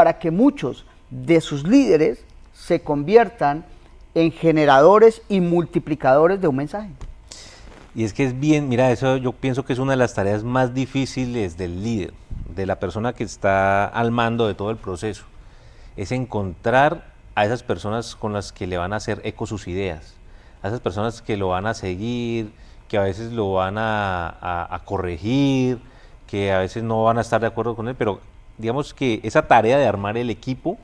para que muchos de sus líderes se conviertan en generadores y multiplicadores de un mensaje. Y es que es bien, mira, eso yo pienso que es una de las tareas más difíciles del líder, de la persona que está al mando de todo el proceso, es encontrar a esas personas con las que le van a hacer eco sus ideas, a esas personas que lo van a seguir, que a veces lo van a corregir, que a veces no van a estar de acuerdo con él, pero digamos que esa tarea de armar el equipo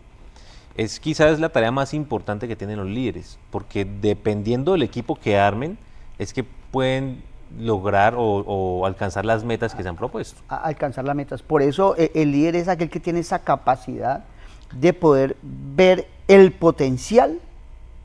es quizás la tarea más importante que tienen los líderes, porque dependiendo del equipo que armen, es que pueden lograr o alcanzar las metas que se han propuesto. Alcanzar las metas. Por eso el líder es aquel que tiene esa capacidad de poder ver el potencial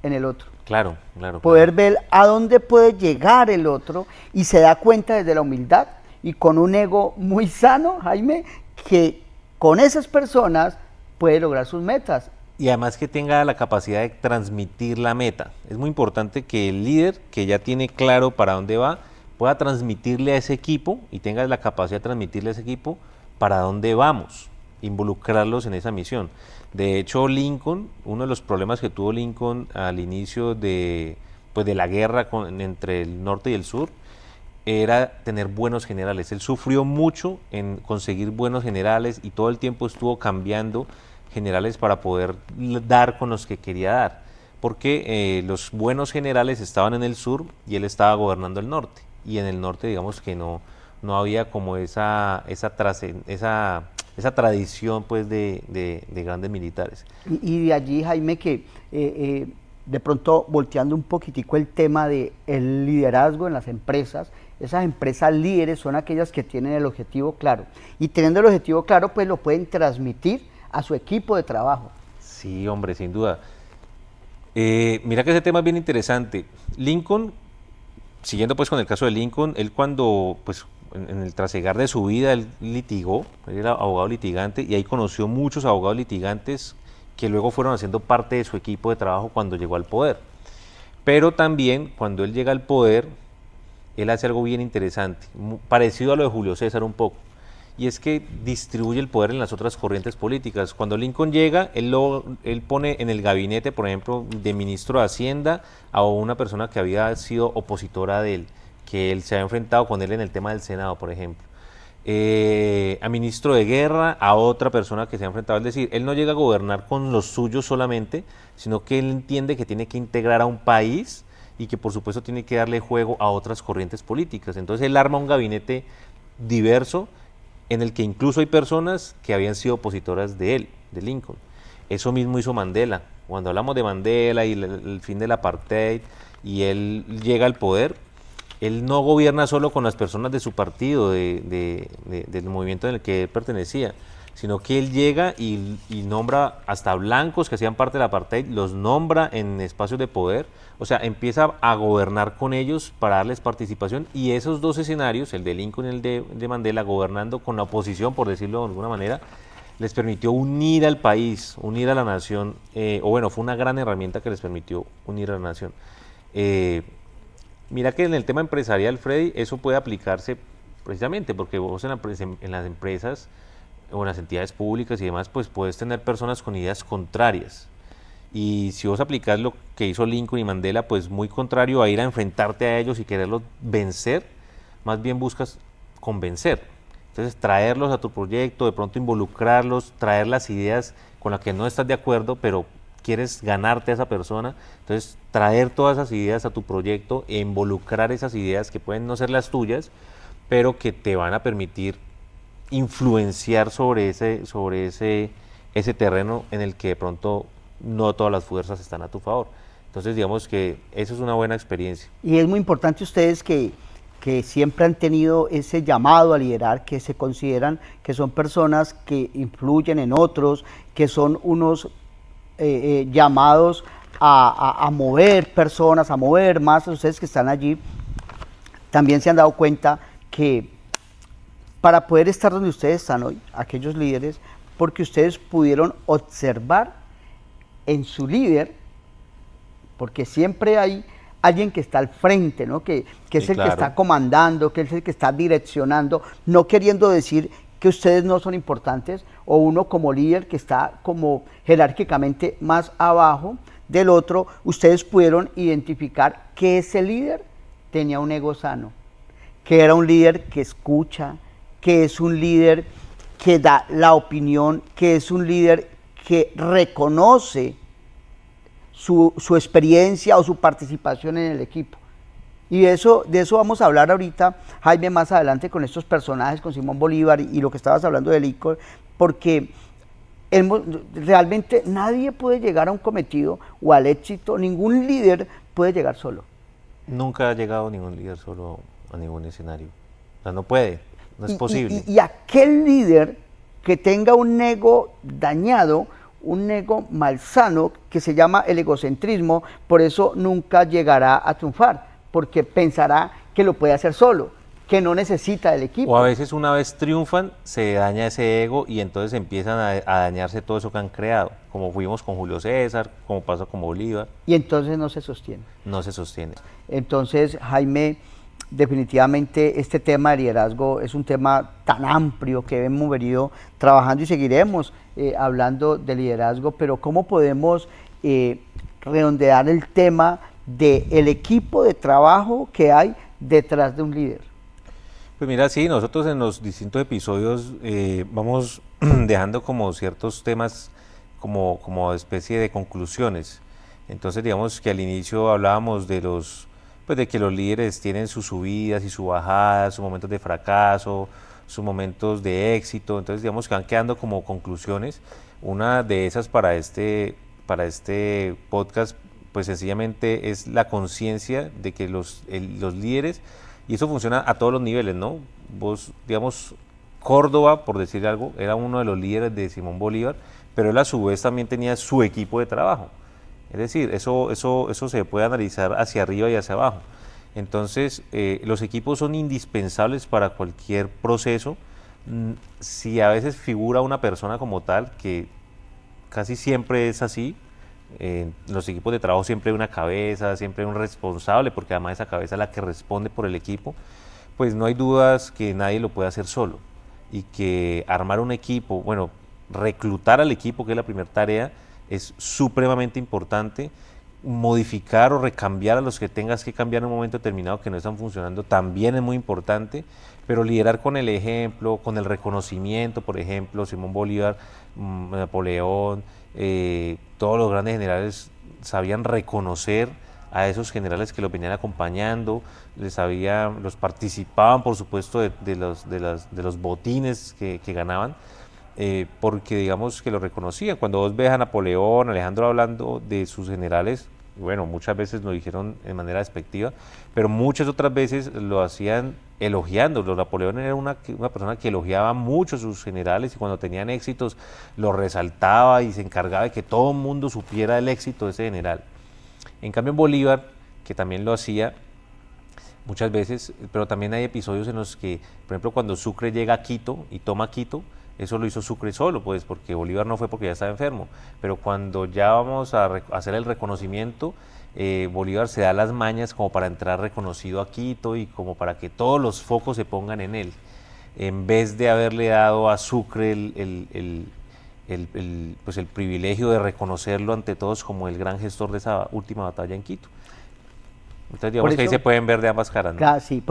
en el otro. Claro, claro. Poder ver a dónde puede llegar el otro y se da cuenta desde la humildad y con un ego muy sano, Jaime, que con esas personas puede lograr sus metas. Y además que tenga la capacidad de transmitir la meta. Es muy importante que el líder, que ya tiene claro para dónde va, pueda transmitirle a ese equipo y tenga la capacidad de transmitirle a ese equipo para dónde vamos, involucrarlos en esa misión. De hecho, Lincoln, uno de los problemas que tuvo Lincoln al inicio de la guerra entre el norte y el sur, era tener buenos generales. Él sufrió mucho en conseguir buenos generales y todo el tiempo estuvo cambiando generales para poder dar con los que quería dar, porque los buenos generales estaban en el sur y él estaba gobernando el norte, y en el norte digamos que no había como esa tradición pues de grandes militares. Y de allí, Jaime, que de pronto volteando un poquitico el tema del liderazgo en las empresas, esas empresas líderes son aquellas que tienen el objetivo claro, y teniendo el objetivo claro pues lo pueden transmitir a su equipo de trabajo. Sí, hombre, sin duda. Mira que ese tema es bien interesante. Lincoln, siguiendo pues con el caso de Lincoln, él cuando pues en el trasegar de su vida, él litigó, él era abogado litigante y ahí conoció muchos abogados litigantes que luego fueron haciendo parte de su equipo de trabajo cuando llegó al poder. Pero también cuando él llega al poder, él hace algo bien interesante, parecido a lo de Julio César un poco. Y es que distribuye el poder en las otras corrientes políticas. Cuando Lincoln llega, él pone en el gabinete, por ejemplo, de ministro de Hacienda a una persona que había sido opositora de él, que él se había enfrentado con él en el tema del Senado, por ejemplo. A ministro de Guerra, a otra persona que se ha enfrentado. Es decir, él no llega a gobernar con los suyos solamente, sino que él entiende que tiene que integrar a un país y que por supuesto tiene que darle juego a otras corrientes políticas. Entonces él arma un gabinete diverso, en el que incluso hay personas que habían sido opositoras de él, de Lincoln. Eso mismo hizo Mandela. Cuando hablamos de Mandela y el fin del apartheid y él llega al poder, él no gobierna solo con las personas de su partido, del movimiento en el que él pertenecía, sino que él llega y nombra hasta blancos que hacían parte del apartheid, los nombra en espacios de poder, o sea, empieza a gobernar con ellos para darles participación, y esos dos escenarios, el de Lincoln y el de Mandela, gobernando con la oposición, por decirlo de alguna manera, les permitió unir al país, unir a la nación, o bueno, fue una gran herramienta que les permitió unir a la nación. Mira que en el tema empresarial, Freddy, eso puede aplicarse precisamente porque vos en las empresas o en las entidades públicas y demás, pues puedes tener personas con ideas contrarias. Y si vos aplicás lo que hizo Lincoln y Mandela, pues muy contrario a ir a enfrentarte a ellos y quererlos vencer, más bien buscas convencer. Entonces traerlos a tu proyecto, de pronto involucrarlos, traer las ideas con las que no estás de acuerdo, pero quieres ganarte a esa persona. Entonces traer todas esas ideas a tu proyecto e involucrar esas ideas que pueden no ser las tuyas, pero que te van a permitir influenciar sobre ese terreno en el que de pronto no todas las fuerzas están a tu favor. Entonces digamos que eso es una buena experiencia. Y es muy importante ustedes que siempre han tenido ese llamado a liderar, que se consideran que son personas que influyen en otros, que son unos llamados a mover personas, a mover masas. Ustedes que están allí también se han dado cuenta que para poder estar donde ustedes están hoy, aquellos líderes, porque ustedes pudieron observar en su líder, porque siempre hay alguien que está al frente, ¿no? que es el que está comandando, que es el que está direccionando, no queriendo decir que ustedes no son importantes, o uno como líder que está como jerárquicamente más abajo del otro, ustedes pudieron identificar que ese líder tenía un ego sano, que era un líder que escucha, que es un líder que da la opinión, que es un líder que reconoce su experiencia o su participación en el equipo. Y de eso vamos a hablar ahorita, Jaime, más adelante con estos personajes, con Simón Bolívar y lo que estabas hablando de Lincoln, porque realmente nadie puede llegar a un cometido o al éxito, ningún líder puede llegar solo. Nunca ha llegado ningún líder solo a ningún escenario. O sea, no puede, no es posible. Y aquel líder que tenga un ego dañado, un ego malsano, que se llama el egocentrismo, por eso nunca llegará a triunfar, porque pensará que lo puede hacer solo, que no necesita del equipo. O a veces una vez triunfan, se daña ese ego y entonces empiezan a dañarse todo eso que han creado, como fuimos con Julio César, como pasó con Bolívar. Y entonces no se sostiene. No se sostiene. Entonces, Jaime, definitivamente este tema de liderazgo es un tema tan amplio que hemos venido trabajando y seguiremos hablando de liderazgo, pero ¿cómo podemos redondear el tema del equipo de trabajo que hay detrás de un líder? Pues mira, sí, nosotros en los distintos episodios vamos dejando como ciertos temas como especie de conclusiones. Entonces digamos que al inicio hablábamos de pues de que los líderes tienen sus subidas y sus bajadas, sus momentos de fracaso, sus momentos de éxito. Entonces digamos que van quedando como conclusiones. Una de esas para este podcast pues sencillamente es la conciencia de que los líderes, y eso funciona a todos los niveles, ¿no? Vos, digamos, Córdoba, por decir algo, era uno de los líderes de Simón Bolívar, pero él a su vez también tenía su equipo de trabajo. Es decir, eso se puede analizar hacia arriba y hacia abajo. Entonces, los equipos son indispensables para cualquier proceso. Si a veces figura una persona como tal, que casi siempre es así, en los equipos de trabajo siempre hay una cabeza, siempre hay un responsable, porque además esa cabeza es la que responde por el equipo, pues no hay dudas que nadie lo puede hacer solo y que armar un equipo, bueno, reclutar al equipo, que es la primera tarea, es supremamente importante. Modificar o recambiar a los que tengas que cambiar en un momento determinado que no están funcionando también es muy importante, pero liderar con el ejemplo, con el reconocimiento. Por ejemplo, Simón Bolívar, Napoleón, todos los grandes generales sabían reconocer a esos generales que los venían acompañando, los participaban por supuesto de los botines que ganaban, porque digamos que lo reconocían. Cuando vos ves a Napoleón, Alejandro hablando de sus generales, bueno, muchas veces lo dijeron de manera despectiva, pero muchas otras veces lo hacían elogiándolo. Napoleón era una persona que elogiaba mucho a sus generales y cuando tenían éxitos lo resaltaba y se encargaba de que todo el mundo supiera el éxito de ese general. En cambio, Bolívar, que también lo hacía muchas veces, pero también hay episodios en los que, por ejemplo, cuando Sucre llega a Quito y toma Quito, eso lo hizo Sucre solo, pues, porque Bolívar no fue porque ya estaba enfermo. Pero cuando ya vamos a hacer el reconocimiento, Bolívar se da las mañas como para entrar reconocido a Quito y como para que todos los focos se pongan en él, en vez de haberle dado a Sucre pues el privilegio de reconocerlo ante todos como el gran gestor de esa última batalla en Quito. Entonces digamos que ahí se pueden ver de ambas caras, ¿no? Casi.